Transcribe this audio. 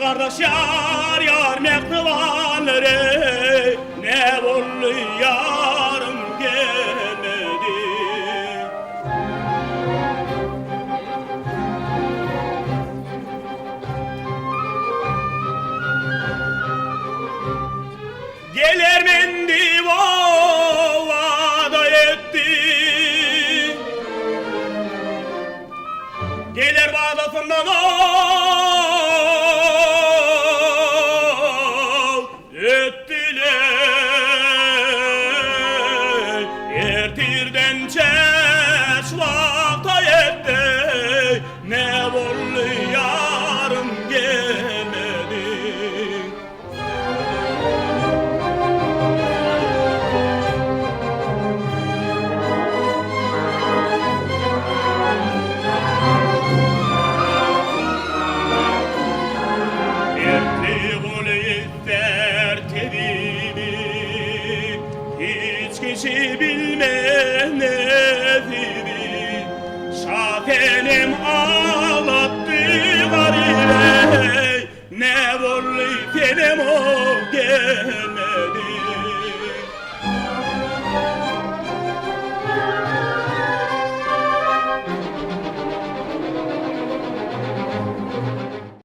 kardeş yar yar mektubanları ne oldu yarım gelmedi. Gelir mendi vada etti, gelir vadasından ettiler, ertirden çeşvata etti, ne oldu yarım gelmedi. Hiç kişi bilmez nedir, şatenim ağlattı garibe, ne oldu tenem o gelmedi.